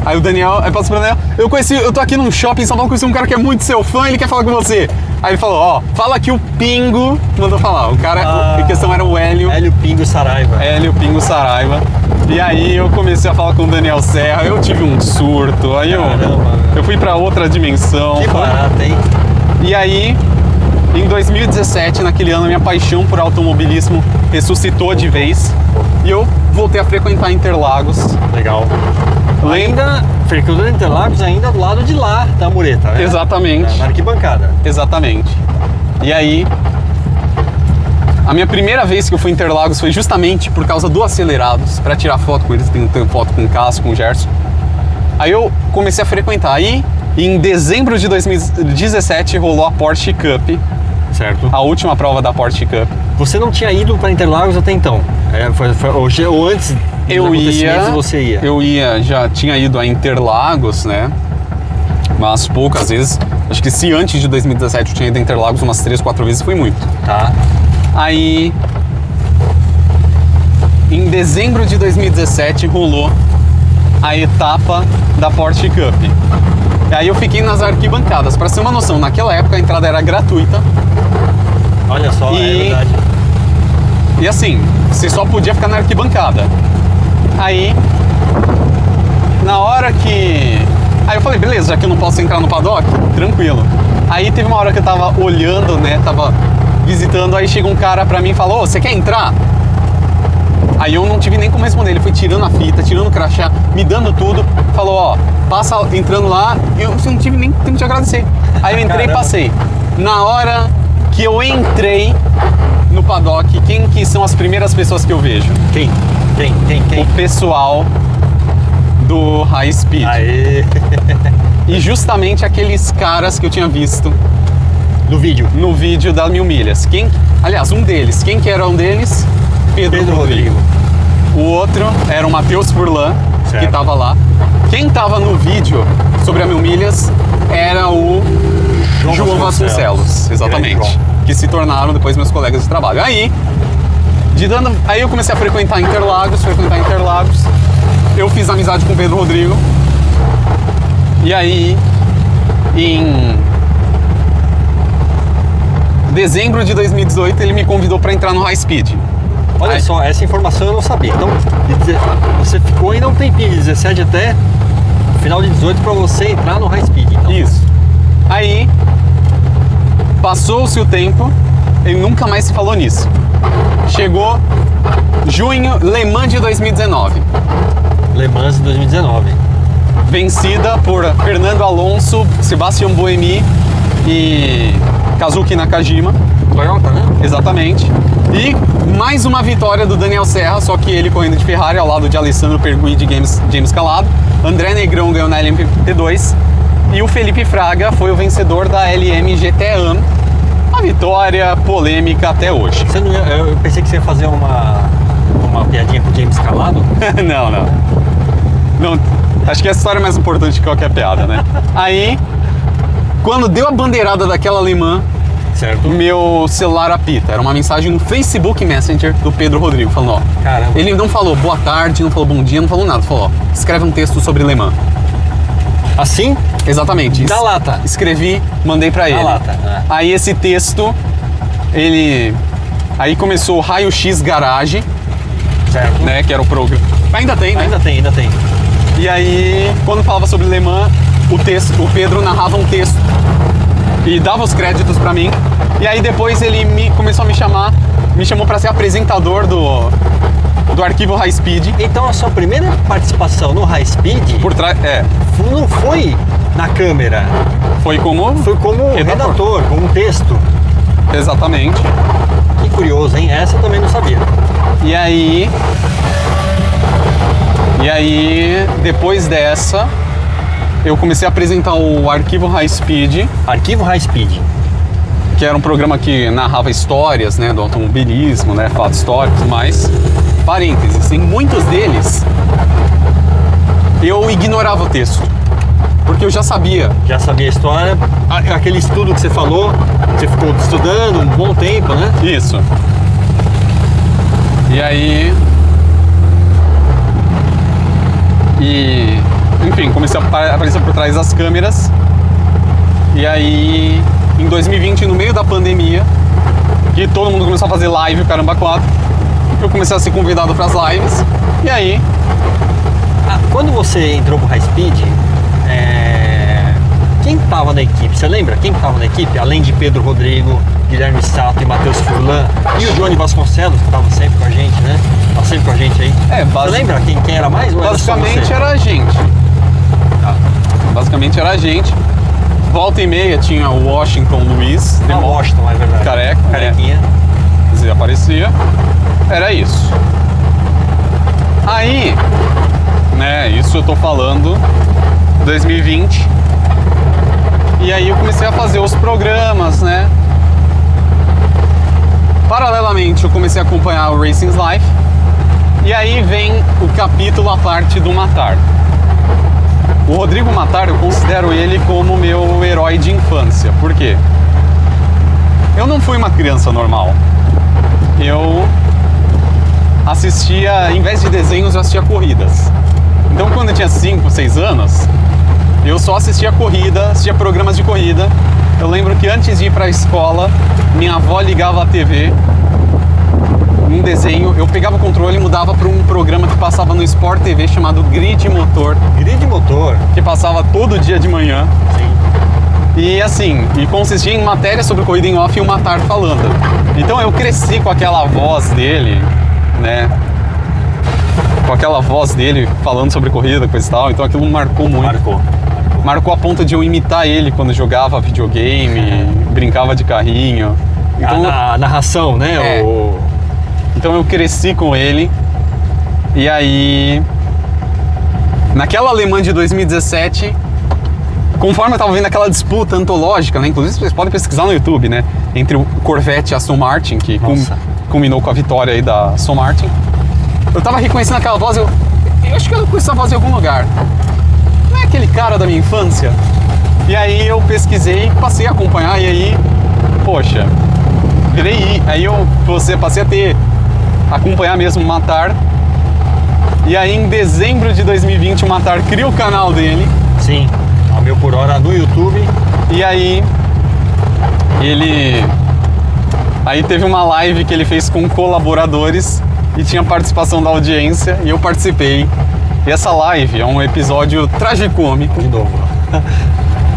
Aí o Daniel, aí passa pro Daniel, eu tô aqui num shopping em São Paulo, conheci um cara que é muito seu fã, ele quer falar com você. Aí ele falou, ó, fala que o Pingo mandou falar. O cara, a questão era o Hélio. Hélio Pingo Saraiva. Hélio Pingo Saraiva. E aí eu comecei a falar com o Daniel Serra, eu tive um surto, aí eu fui pra outra dimensão. Que barato, hein? E aí, em 2017, naquele ano, a minha paixão por automobilismo ressuscitou de vez. E eu voltei a frequentar Interlagos. Legal. Ainda, frequentando Interlagos, ainda do lado de lá da mureta, né? Exatamente. Na arquibancada. Exatamente. E aí, a minha primeira vez que eu fui em Interlagos foi justamente por causa do Acelerados, pra tirar foto com eles, tenho foto com o Cássio, com o Gerson. Aí eu comecei a frequentar. Aí, em dezembro de 2017, rolou a Porsche Cup. Certo. A última prova da Porsche Cup. Você não tinha ido para Interlagos até então? Ou antes dos acontecimentos você ia? Eu ia, já tinha ido a Interlagos, né? Mas poucas vezes. Acho que se antes de 2017 eu tinha ido a Interlagos umas 3, 4 vezes, foi muito. Tá. Aí, em dezembro de 2017, rolou a etapa da Porsche Cup. E aí eu fiquei nas arquibancadas. Pra ser uma noção, naquela época a entrada era gratuita. Olha só, é verdade. E assim, você só podia ficar na arquibancada. Aí, na hora que... Aí eu falei, beleza, já que eu não posso entrar no paddock, tranquilo. Aí teve uma hora que eu tava olhando, né, tava visitando, aí chega um cara pra mim e falou, você quer entrar? Aí eu não tive nem como responder, ele foi tirando a fita, tirando o crachá, me dando tudo, falou, ó, passa entrando lá, e eu não tive nem tempo de agradecer. Aí eu entrei e passei. Na hora que eu entrei no paddock, quem que são as primeiras pessoas que eu vejo? Quem? O pessoal do High Speed. Aê! E justamente aqueles caras que eu tinha visto No vídeo da 1000 milhas. Aliás, um deles. Quem que era um deles? Pedro Rodrigo. O outro era o Matheus Furlan, certo, que estava lá. Quem estava no vídeo sobre a 1000 milhas era o João Vasconcelos. Exatamente. Que se tornaram depois meus colegas de trabalho. Aí eu comecei a frequentar Interlagos. Eu fiz amizade com o Pedro Rodrigo. E aí, em dezembro de 2018, ele me convidou para entrar no High Speed. Olha só, essa informação eu não sabia. Então, você ficou ainda um tempinho, de 17 até final de 18, para você entrar no High Speed. Então. Isso. Aí, passou-se o tempo, ele nunca mais se falou nisso. Chegou junho, Le Mans de 2019. Le Mans de 2019. Vencida por Fernando Alonso, Sebastian Buemi e Kazuki Nakajima. Toyota, né? Exatamente. E mais uma vitória do Daniel Serra, só que ele correndo de Ferrari ao lado de Alessandro Pergui e de James Calado. André Negrão ganhou na LMP2 e o Felipe Fraga foi o vencedor da LM GT-AM. Uma vitória polêmica até hoje. Eu pensei que você ia fazer uma piadinha com o James Calado. Não, acho que essa história é mais importante que qualquer piada, né? Aí, quando deu a bandeirada daquela alemã, certo, meu celular apita. Era uma mensagem no Facebook Messenger do Pedro Rodrigo, falando, ó... Caramba. Ele não falou boa tarde, não falou bom dia, não falou nada. Falou, ó, escreve um texto sobre Le Mans. Assim? Exatamente. Da lata. Escrevi, mandei pra ele. Da lata. Aí esse texto, aí começou o Raio X Garage, certo, né, que era o programa. Ainda tem, né? Ainda tem. E aí, quando falava sobre Le Mans, o Pedro narrava um texto e dava os créditos pra mim. E aí depois ele começou a me chamou pra ser apresentador do arquivo High Speed. Então a sua primeira participação no High Speed Por trás, não foi na câmera, foi como redator, como texto. Exatamente. Que curioso, hein? Essa eu também não sabia. E aí, depois dessa, eu comecei a apresentar o Arquivo High Speed, Arquivo High Speed. que era um programa que narrava histórias, né, do automobilismo, né, fatos históricos, mas, parênteses, em muitos deles, eu ignorava o texto, porque eu já sabia. Já sabia a história. Aquele estudo que você falou, você ficou estudando um bom tempo, né? Isso. E aí... enfim, comecei a aparecer por trás das câmeras. E aí, em 2020, no meio da pandemia, que todo mundo começou a fazer live, o caramba 4, eu comecei a ser convidado para as lives. E aí... Quando você entrou pro High Speed, quem estava na equipe? Você lembra quem estava na equipe? Além de Pedro Rodrigo, Guilherme Sato e Matheus Furlan, e o Johnny Vasconcelos, que estava sempre com a gente, né? Tá sempre com a gente aí. Você lembra quem era mais? Ou basicamente era a gente. Tá. Basicamente era a gente. Volta e meia tinha o Washington Luiz. Washington, é verdade. Careca. Carequinha. Né? Aparecia. Era isso. Aí, né, isso eu tô falando 2020. E aí eu comecei a fazer os programas, né? Paralelamente eu comecei a acompanhar o Racing's Life. E aí vem o capítulo à parte do Matar. O Rodrigo Matar, eu considero ele como meu herói de infância. Por quê? Eu não fui uma criança normal. Eu assistia, em vez de desenhos, eu assistia corridas. Então quando eu tinha 5, 6 anos, eu só assistia corrida, assistia programas de corrida. Eu lembro que antes de ir para a escola, minha avó ligava a TV, um desenho, eu pegava o controle e mudava para um programa que passava no Sport TV chamado Grid Motor. Grid Motor. Que passava todo dia de manhã. Sim. E assim, consistia em matéria sobre corrida em off e o Matar falando. Então eu cresci com aquela voz dele, né? Com aquela voz dele falando sobre corrida, coisa e tal. Então aquilo marcou muito. Marcou a ponto de eu imitar ele quando jogava videogame, brincava de carrinho. Então, a narração, né? Então eu cresci com ele. E aí, naquela Alemã de 2017, conforme eu tava vendo aquela disputa antológica, né? Inclusive vocês podem pesquisar no YouTube, né? Entre o Corvette e a Aston Martin, que culminou com a vitória aí da Aston Martin. Eu tava reconhecendo aquela voz, eu acho que eu conheço essa voz em algum lugar. Não é aquele cara da minha infância? E aí eu pesquisei, passei a acompanhar e aí, poxa, virei. Aí eu passei a acompanhar mesmo o Matar. E aí em dezembro de 2020 o Matar cria o canal dele. Sim, a 1000 por hora no YouTube. E aí aí teve uma live que ele fez com colaboradores e tinha participação da audiência e eu participei. E essa live é um episódio tragicômico. De novo.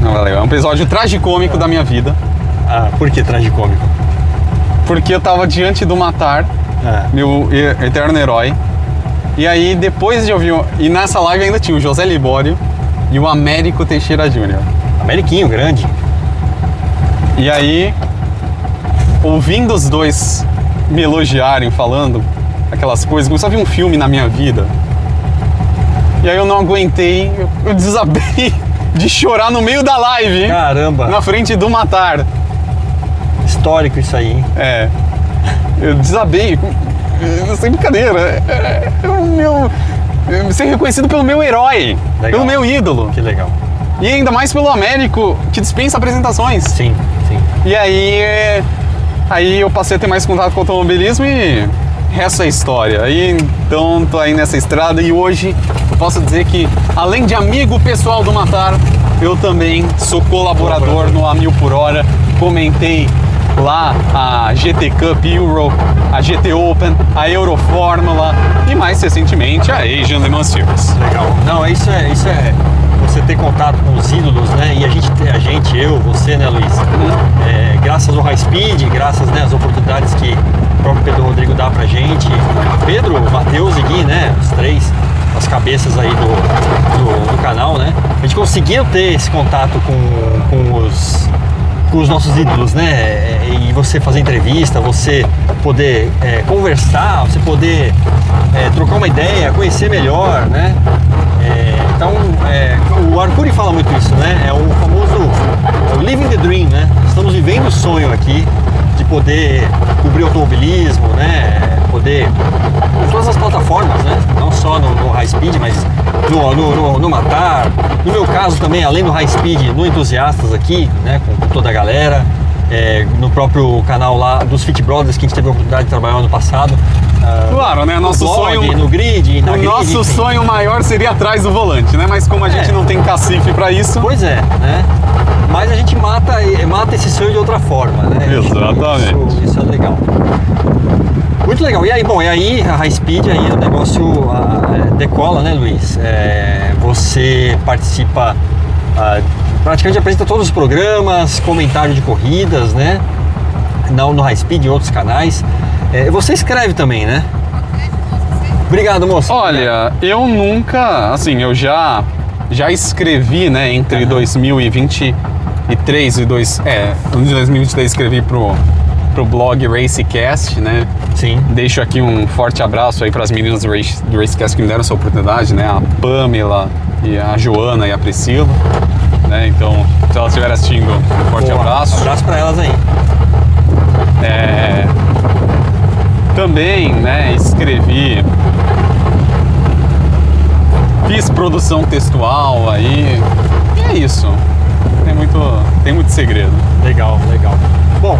Não, valeu. É um episódio tragicômico da minha vida. Por que tragicômico? Porque eu tava diante do Matar, meu eterno herói. E aí, depois de ouvir... E nessa live ainda tinha o José Libório e o Américo Teixeira Júnior. Ameriquinho, grande. E aí, ouvindo os dois me elogiarem, falando aquelas coisas, começou a vir um filme na minha vida. E aí eu não aguentei, eu desabei de chorar no meio da live. Caramba! Na frente do Matar. Histórico isso aí, hein? Eu desabei, sem brincadeira. Ser reconhecido pelo meu herói, legal. Pelo meu ídolo. Que legal. E ainda mais pelo Américo, que dispensa apresentações. Sim, sim. E aí eu passei a ter mais contato com o automobilismo e essa é a história. Aí então tô aí nessa estrada e hoje eu posso dizer que, além de amigo pessoal do Matar, eu também sou colaborador no A 1000 por hora. Comentei lá a GT Cup Euro, a GT Open, a Eurofórmula e mais recentemente a Asian Le Mans Series. Legal. Não, isso é você ter contato com os ídolos, né? E a gente, eu, você, né, Luiz? Graças ao High Speed, graças, né, às oportunidades que o próprio Pedro Rodrigo dá pra gente. Pedro, Matheus e Gui, né? Os três, as cabeças aí do canal, né? A gente conseguiu ter esse contato com os nossos ídolos, né? E você fazer entrevista, você poder conversar, você poder trocar uma ideia, conhecer melhor, né? Então, o Arcuri fala muito isso, né? É o famoso living the dream, né? Estamos vivendo o sonho aqui de poder cobrir automobilismo, né? Poder em todas as plataformas, né? Não só no High Speed, mas no Matar. No meu caso também, além do High Speed, no Entusiastas aqui, né? Com toda a galera. No próprio canal lá dos Fit Brothers, que a gente teve a oportunidade de trabalhar ano passado. Claro, né? Nosso blog, sonho. No grid, na o grid, nosso enfim. sonho maior seria atrás do volante, né? Mas como a gente não tem cacife pra isso. Pois é, né? Mas a gente mata esse sonho de outra forma, né? Exatamente. Isso é legal. Muito legal. E aí a High Speed, aí o negócio decola, né, Luiz? Você participa, praticamente apresenta todos os programas, comentário de corridas, né? No High Speed, em outros canais. Você escreve também, né? Obrigado, moço. Olha, eu nunca, assim, eu já escrevi, né, entre 2023 e 2023 escrevi pro blog Racecast, né? Sim. Deixo aqui um forte abraço aí para as meninas do Racecast que me deram essa oportunidade, né? A Pamela e a Joana e a Priscila, né? Então, se elas estiverem assistindo, um forte abraço. Abraço para elas aí. Também, né, escrevi, fiz produção textual aí, e é isso. Tem muito segredo. Legal. Bom,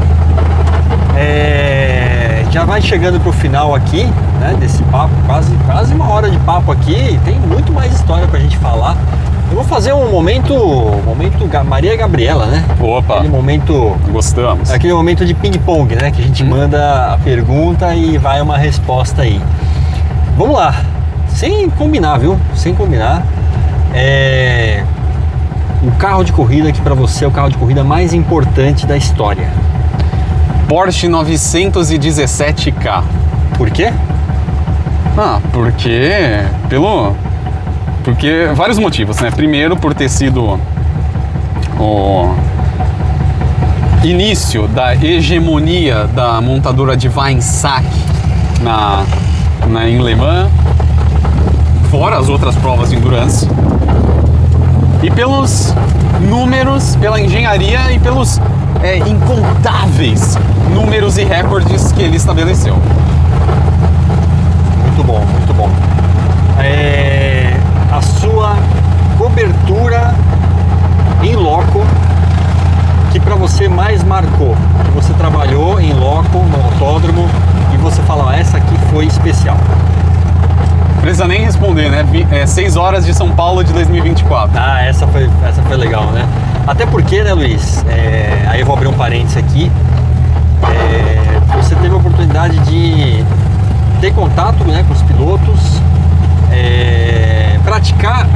já vai chegando pro final aqui, né, desse papo, quase uma hora de papo aqui, tem muito mais história pra gente falar. Eu vou fazer um momento Maria Gabriela, né? Opa! Aquele momento... Gostamos. Aquele momento de ping-pong, né? Que a gente manda a pergunta e vai uma resposta aí. Vamos lá. Sem combinar, viu? Sem combinar. O carro de corrida que pra você é o carro de corrida mais importante da história. Porsche 917K. Por quê? Porque vários motivos, né? Primeiro, por ter sido o início da hegemonia da montadora de Weissach em Le Mans, fora as outras provas de endurance, e pelos números, pela engenharia e pelos incontáveis números e recordes que ele estabeleceu. Muito bom. A sua cobertura em loco que para você mais marcou, que você trabalhou em loco no autódromo e você fala, essa aqui foi especial. Não precisa nem responder, né? 6 horas de São Paulo de 2024. Essa foi legal, né? Até porque, né, Luiz? Aí eu vou abrir um parênteses aqui. Você teve a oportunidade de ter contato, né, com os pilotos, praticar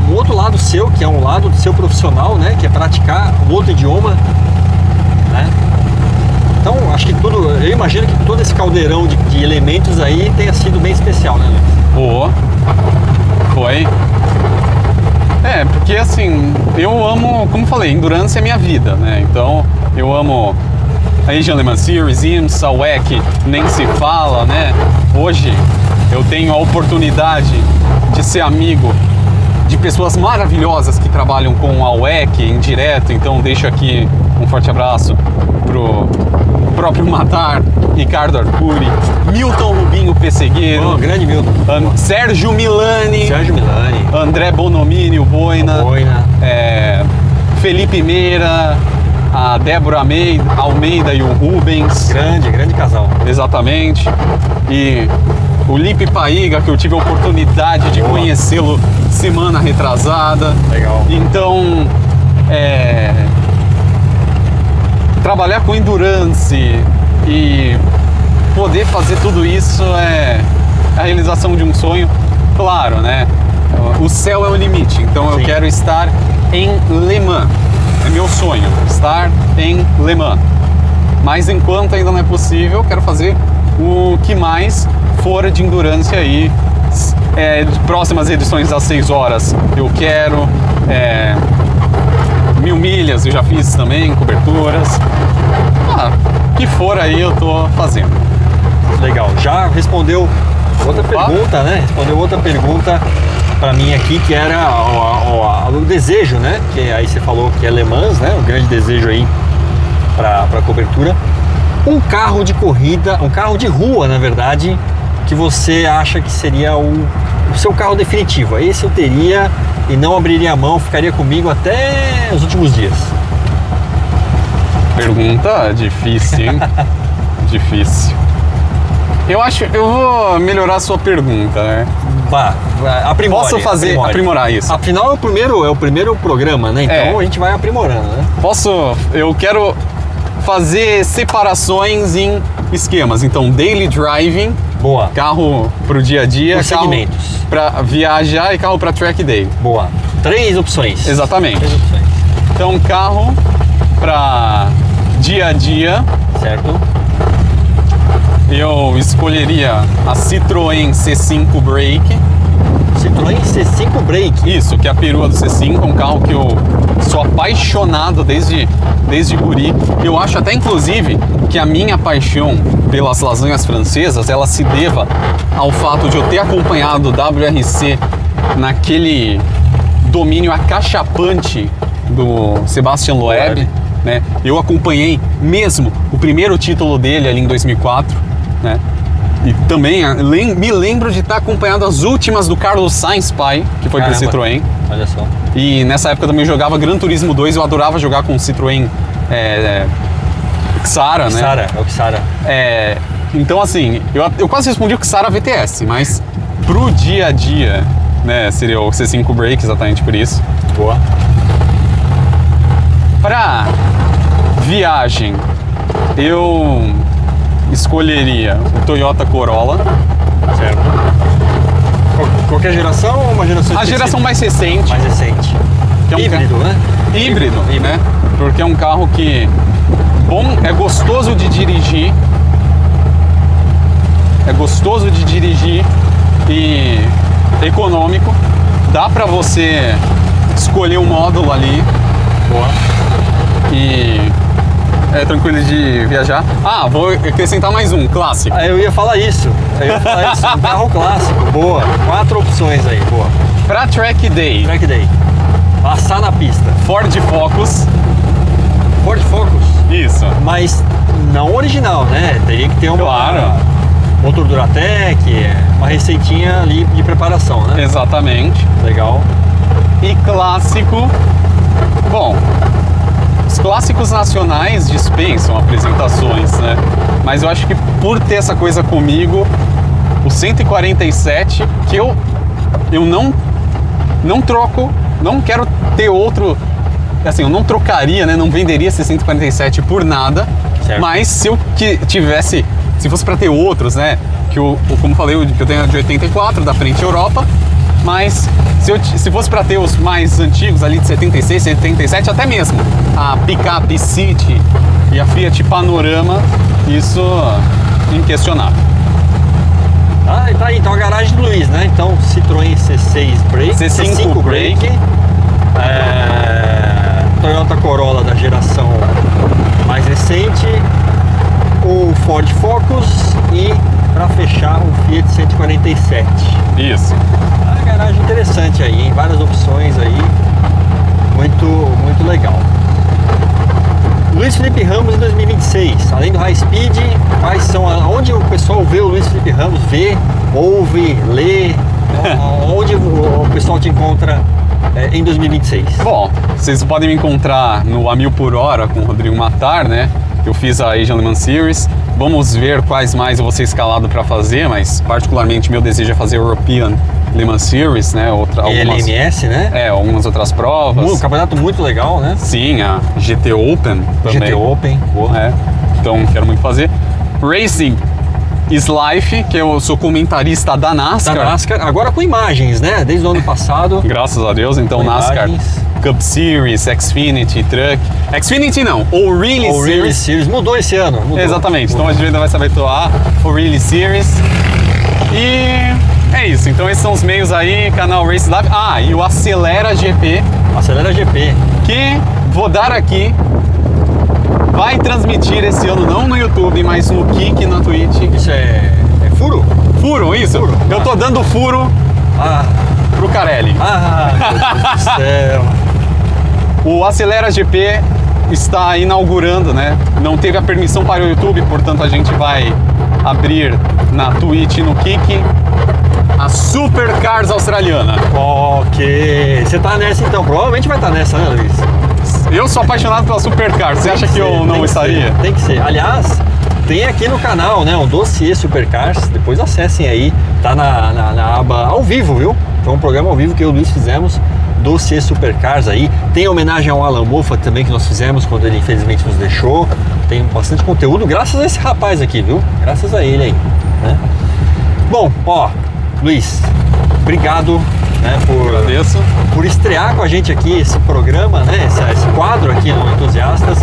um outro lado seu, que é um lado do seu profissional, né, que é praticar um outro idioma, né? Então, acho que eu imagino que todo esse caldeirão de elementos aí tenha sido bem especial, né, Luiz? Foi. Porque assim, eu amo, como falei, endurance é minha vida, né? Então, eu amo a Asian Le Mans Series, IMSA, WEC, nem se fala, né? Hoje, eu tenho a oportunidade de ser amigo de pessoas maravilhosas que trabalham com a WEC em direto, então deixo aqui um forte abraço pro próprio Matar, Ricardo Arcuri, Milton Rubinho Pessegueiro, grande Milton, Sérgio Milani, André Bonomini, o Boina, Felipe Meira, a Débora Almeida e o Rubens. Grande casal. Exatamente. E o Lipe Paiga, que eu tive a oportunidade de conhecê-lo semana retrasada. Legal. Então, trabalhar com endurance e poder fazer tudo isso é a realização de um sonho. Claro, né? O céu é o limite, então eu quero estar em Le Mans. É meu sonho. estar em Le Mans. Mas enquanto ainda não é possível, quero fazer o que mais for de endurance aí. De próximas edições das 6 horas eu quero 1000 milhas, eu já fiz também, coberturas. O que for aí eu tô fazendo. Legal, já respondeu outra pergunta, né? Respondeu outra pergunta para mim aqui, que era o desejo, né? Que aí você falou que é Le Mans, né? O grande desejo aí para cobertura. Um carro de corrida, um carro de rua, na verdade, que você acha que seria o seu carro definitivo. Esse eu teria e não abriria a mão, ficaria comigo até os últimos dias. Pergunta difícil, hein? Difícil. Eu vou melhorar a sua pergunta, né? Vá, aprimore. Posso aprimorar isso? Afinal, é o primeiro programa, né? Então a gente vai aprimorando, né? Eu quero fazer separações em esquemas. Então, daily driving, boa. Carro pro dia a dia, por carro segmentos. Pra viajar e carro pra track day. Boa. 3 opções. Exatamente. 3 opções. Então, carro pra dia a dia. Certo. Eu escolheria a Citroën C5 Break. Citroën C5 Break. Isso, que é a perua do C5, um carro que eu sou apaixonado desde guri. Eu acho até, inclusive, que a minha paixão pelas lasanhas francesas, ela se deva ao fato de eu ter acompanhado o WRC naquele domínio acachapante do Sébastien Loeb, né? Eu acompanhei mesmo o primeiro título dele ali em 2004, né? E também me lembro de estar acompanhando as últimas do Carlos Sainz pai, que foi para Citroën. Olha só. E nessa época também jogava Gran Turismo 2, eu adorava jogar com o Citroën Xara, né? Xara, é o Xara. Então assim, eu quase respondi o Xara VTS, mas pro dia a dia, né, seria o C5 Break, exatamente por isso. Boa. Pra viagem, eu escolheria o Toyota Corolla. Certo. Qualquer geração ou uma geração A geração mais recente. Mais recente. Que é um híbrido, né? Híbrido, né? Porque é um carro que é gostoso de dirigir. É gostoso de dirigir e econômico. Dá pra você escolher um módulo ali. Boa. E é tranquilo de viajar. Vou acrescentar mais um, clássico. Eu ia falar isso. Um carro clássico. Boa. 4 opções aí. Boa. Pra track day. Track day. Passar na pista. Ford Focus. Ford Focus? Isso. Mas não original, né? Teria que ter Claro. Motor Duratec, uma receitinha ali de preparação, né? Exatamente. Legal. E clássico. Bom, os clássicos nacionais dispensam apresentações, né? Mas eu acho que por ter essa coisa comigo, o 147, que eu não troco, não quero ter outro, assim, eu não trocaria, né? Não venderia esse 147 por nada. Certo. Mas se eu tivesse, se fosse para ter outros, né? Que como falei, eu tenho de 84 da Frente Europa. Mas se fosse para ter os mais antigos ali de 76, 77, até mesmo a Picape City e a Fiat Panorama, isso inquestionável. Tá aí, então a garagem do Luiz, né? Então Citroën C6 Break, C5 Break, Toyota Corolla da geração mais recente, o Ford Focus e, para fechar, o Fiat 147. Isso. Uma garagem interessante aí, hein? Várias opções aí, muito legal. Luiz Felipe Ramos em 2026, além do High Speed, quais são, onde o pessoal vê o Luiz Felipe Ramos, ouve, lê, onde o pessoal te encontra em 2026? Bom, vocês podem me encontrar no A Mil por Hora com o Rodrigo Matar, né? Eu fiz a Asian Le Mans Series. Vamos ver quais mais eu vou ser escalado para fazer, mas particularmente meu desejo é fazer European Le Mans Series, né? LMS, né? Algumas outras provas. Um campeonato muito legal, né? Sim, a GT Open também. GT Open, boa. Então quero muito fazer. Racing is Life, que eu sou comentarista da NASCAR. Agora com imagens, né? Desde o ano passado. Graças a Deus, então NASCAR Cup Series, Xfinity, Truck. Xfinity não, O'Reilly O O'Reilly Series. Series mudou esse ano. Mudou. Exatamente, então Mudou. a gente ainda vai se habituar. O'Reilly Series. E é isso, então esses são os meios aí, canal Race Lab. Ah, e o Acelera GP, Acelera GP. que vou dar aqui, vai transmitir esse ano não no YouTube, mas no Kik, na Twitch. Isso é furo? Furo, isso? Furo. Eu tô dando furo Ah, pro Carelli. meu Deus do céu. O Acelera GP está inaugurando, né? Não teve a permissão para o YouTube, portanto a gente vai abrir na Twitch, no Kik, a Supercars australiana. Ok. Você tá nessa então? Provavelmente vai estar nessa, né, Luiz? Eu sou apaixonado pela Supercars. Você acha que eu não estaria? Tem que ser. Aliás, tem aqui no canal, né, um dossiê Supercars. Depois acessem aí. Tá na aba ao vivo, viu? Foi um programa ao vivo que eu e o Luiz fizemos. Dossiê Supercars aí. Tem homenagem ao Alan Moffat também que nós fizemos quando ele infelizmente nos deixou. Tem bastante conteúdo graças a esse rapaz aqui, viu? Graças a ele aí, né? Bom, ó, Luiz, obrigado, né, Agradeço. por estrear com a gente aqui esse programa, né, esse quadro aqui no Entusiastas,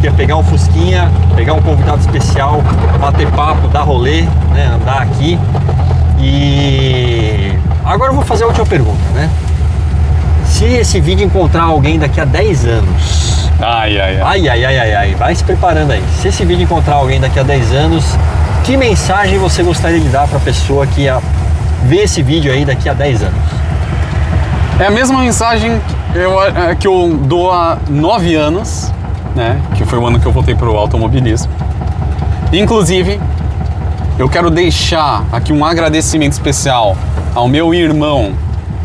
que é pegar um fusquinha, pegar um convidado especial, bater papo, dar rolê, né, andar aqui. E agora eu vou fazer a última pergunta, né? Se esse vídeo encontrar alguém daqui a 10 anos, Ai, ai, ai. ai, vai se preparando aí. Se esse vídeo encontrar alguém daqui a 10 anos, que mensagem você gostaria de dar para a pessoa que ia ver esse vídeo aí daqui a 10 anos? É a mesma mensagem que eu dou há 9 anos, né? Que foi o ano que eu voltei pro automobilismo. Inclusive, eu quero deixar aqui um agradecimento especial ao meu irmão,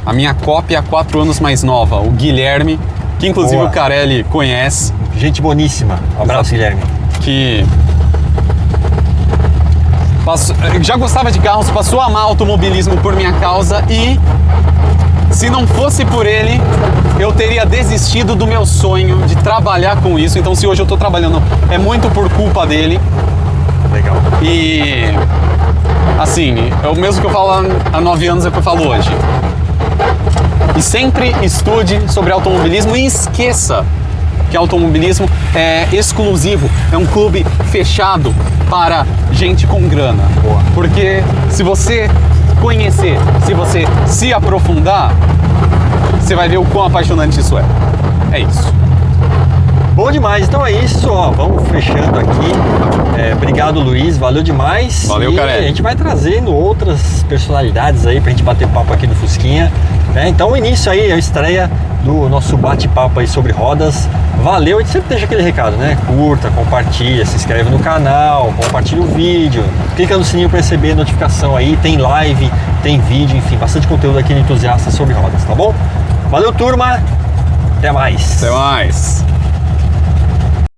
a minha cópia 4 anos mais nova, o Guilherme, que inclusive Boa. o Carelli conhece, Gente boníssima. Um abraço, Guilherme. que já gostava de carros, passou a amar automobilismo por minha causa e se não fosse por ele, eu teria desistido do meu sonho de trabalhar com isso. Então se hoje eu estou trabalhando, é muito por culpa dele. Legal. E assim, é o mesmo que eu falo há 9 anos é o que eu falo hoje. E sempre estude sobre automobilismo e esqueça que automobilismo é exclusivo, é um clube fechado para gente com grana. Boa. Porque se você conhecer, se você se aprofundar, você vai ver o quão apaixonante isso é. É isso. Bom demais, então é isso, ó, vamos fechando aqui. Obrigado, Luiz, valeu demais. Valeu, e Carelli. a gente vai trazendo outras personalidades aí pra gente bater papo aqui no Fusquinha, né? Então o início aí, a estreia do nosso bate-papo aí sobre rodas. Valeu, e sempre deixa aquele recado, né? Curta, compartilha, se inscreve no canal, compartilha o vídeo, clica no sininho para receber notificação aí, tem live, tem vídeo, enfim, bastante conteúdo aqui no Entusiasta sobre rodas, tá bom? Valeu, turma, até mais. Até mais.